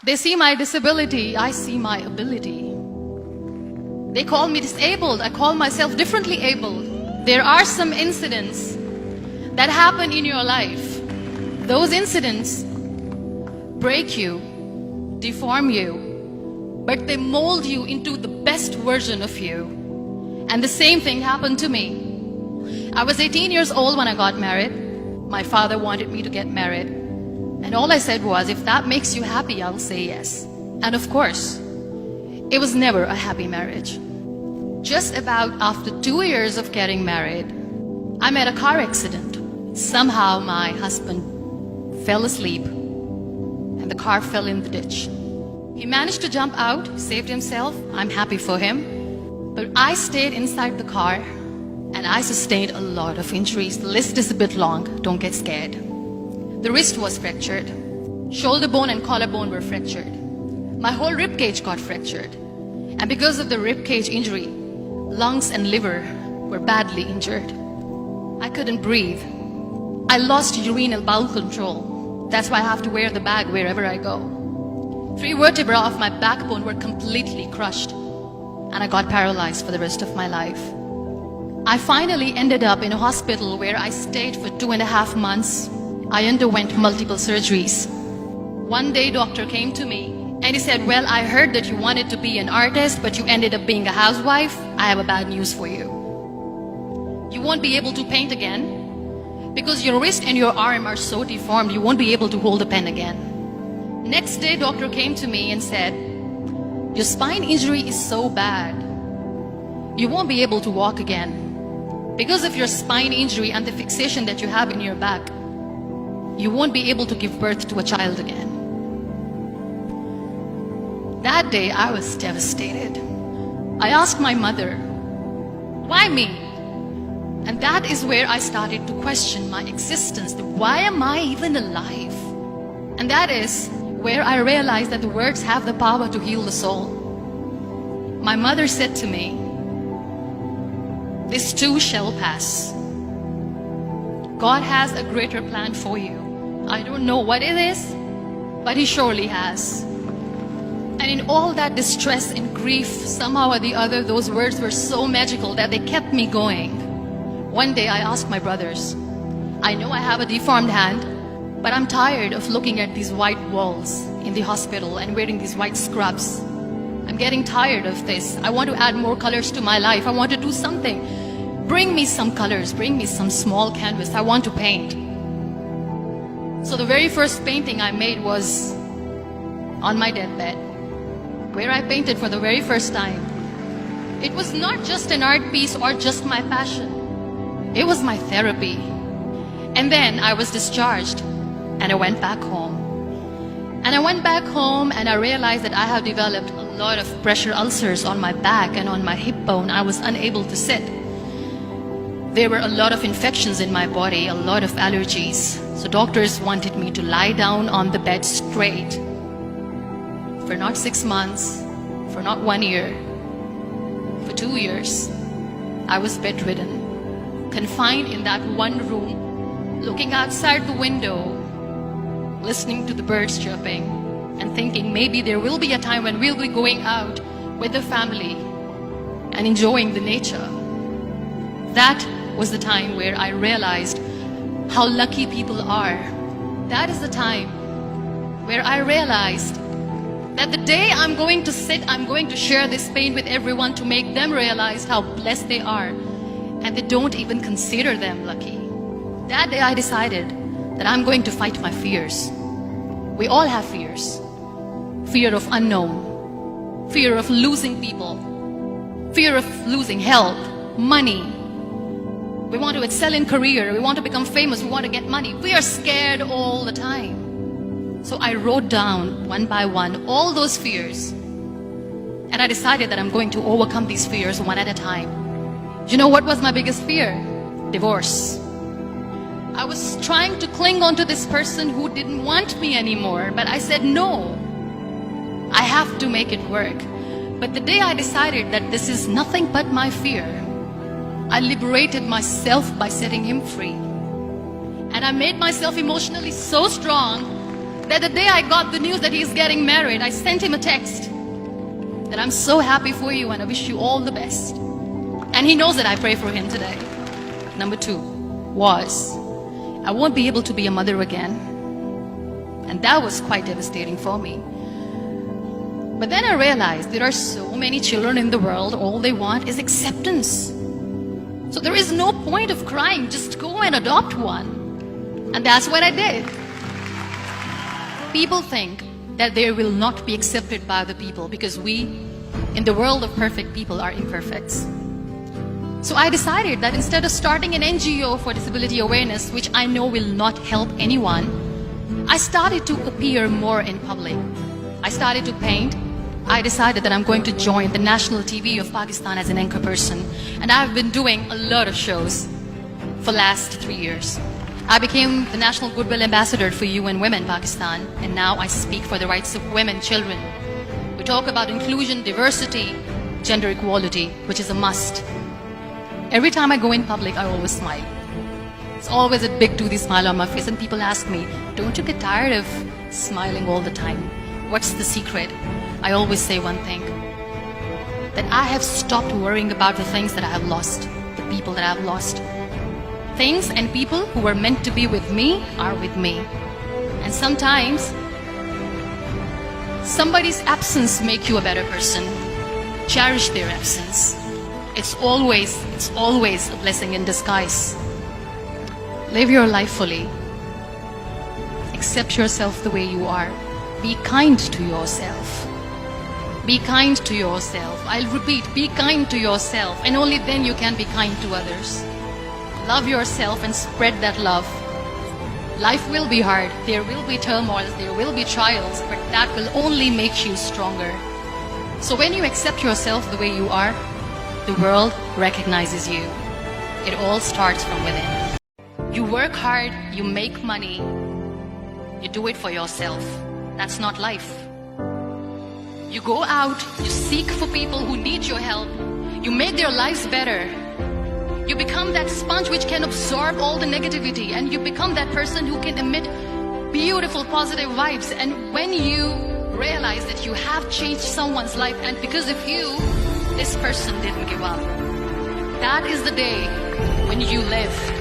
They see my disability, I see my ability. They call me disabled, I call myself differently abled. There are some incidents that happen in your life. Those incidents break you, deform you, but they mold you into the best version of you. And the same thing happened to me. I was 18 years old when I got married. My father wanted me to get married. And all I said was, if that makes you happy, I'll say yes. And of course, it was never a happy marriage. Just about after 2 years of getting married, I met a car accident. Somehow my husband fell asleep and the car fell in the ditch. He managed to jump out, saved himself. I'm happy for him. But I stayed inside the car and I sustained a lot of injuries. The list is a bit long, don't get scared. The wrist was fractured. Shoulder bone and collarbone were fractured. My whole rib cage got fractured. And because of the rib cage injury, lungs and liver were badly injured. I couldn't breathe. I lost urinary bowel control. That's why I have to wear the bag wherever I go. 3 vertebrae of my backbone were completely crushed. And I got paralyzed for the rest of my life. I finally ended up in a hospital where I stayed for 2.5 months. I underwent multiple surgeries. One day, doctor came to me and he said, well, I heard that you wanted to be an artist, but you ended up being a housewife. I have a bad news for you. You won't be able to paint again because your wrist and your arm are so deformed, you won't be able to hold a pen again. Next day, doctor came to me and said, your spine injury is so bad, you won't be able to walk again. Because of your spine injury and the fixation that you have in your back, you won't be able to give birth to a child again. That day, I was devastated. I asked my mother, why me? And that is where I started to question my existence. Why am I even alive? And that is where I realized that the words have the power to heal the soul. My mother said to me, this too shall pass. God has a greater plan for you. I don't know what it is, but He surely has. And in all that distress and grief, somehow or the other, those words were so magical that they kept me going. One day I asked my brothers, I know I have a deformed hand, but I'm tired of looking at these white walls in the hospital and wearing these white scrubs. I'm getting tired of this. I want to add more colors to my life. I want to do something. Bring me some colors, bring me some small canvas. I want to paint. So the very first painting I made was on my deathbed, where I painted for the very first time. It was not just an art piece or just my passion. It was my therapy. And then I was discharged and I went back home. And I went back home and I realized that I have developed a lot of pressure ulcers on my back and on my hip bone. I was unable to sit. There were a lot of infections in my body, a lot of allergies. So doctors wanted me to lie down on the bed straight for not 6 months, for not 1 year, for 2 years. I was bedridden, confined in that one room, looking outside the window, listening to the birds chirping, and thinking maybe there will be a time when we'll be going out with the family and enjoying the nature. That was the time where I realized how lucky people are. That is the time where I realized that the day I'm going to sit, I'm going to share this pain with everyone to make them realize how blessed they are, and they don't even consider them lucky. That day I decided that I'm going to fight my fears. We all have fears. Fear of unknown, fear of losing people, fear of losing health, money. We want to excel in career, we want to become famous, we want to get money. We are scared all the time. So I wrote down one by one all those fears. And I decided that I'm going to overcome these fears one at a time. You know what was my biggest fear? Divorce. I was trying to cling on to this person who didn't want me anymore, but I said no. I have to make it work. But the day I decided that this is nothing but my fear, I liberated myself by setting him free. And I made myself emotionally so strong that the day I got the news that he's getting married, I sent him a text that I'm so happy for you and I wish you all the best. And he knows that I pray for him today. Number 2 was, I won't be able to be a mother again. And that was quite devastating for me. But then I realized there are so many children in the world, all they want is acceptance. So there is no point of crying, just go and adopt one. And that's what I did. People think that they will not be accepted by the people because we, in the world of perfect people, are imperfects. So I decided that instead of starting an NGO for disability awareness, which I know will not help anyone, I started to appear more in public. I started to paint. I decided that I'm going to join the national TV of Pakistan as an anchor person. And I've been doing a lot of shows for the last 3 years. I became the National Goodwill Ambassador for UN Women Pakistan, and now I speak for the rights of women, children. We talk about inclusion, diversity, gender equality, which is a must. Every time I go in public, I always smile. It's always a big toothy smile on my face, and people ask me, don't you get tired of smiling all the time? What's the secret? I always say one thing, that I have stopped worrying about the things that I have lost, the people that I have lost. Things and people who were meant to be with me are with me. And sometimes, somebody's absence makes you a better person. Cherish their absence. It's always a blessing in disguise. Live your life fully. Accept yourself the way you are. Be kind to yourself. Be kind to yourself. I'll repeat, be kind to yourself, and only then you can be kind to others. Love yourself and spread that love. Life will be hard. There will be turmoils, there will be trials, but that will only make you stronger. So when you accept yourself the way you are, the world recognizes you. It all starts from within. You work hard, you make money, you do it for yourself. That's not life. You go out, you seek for people who need your help, you make their lives better. You become that sponge which can absorb all the negativity, and you become that person who can emit beautiful positive vibes. And when you realize that you have changed someone's life, and because of you, this person didn't give up, that is the day when you live.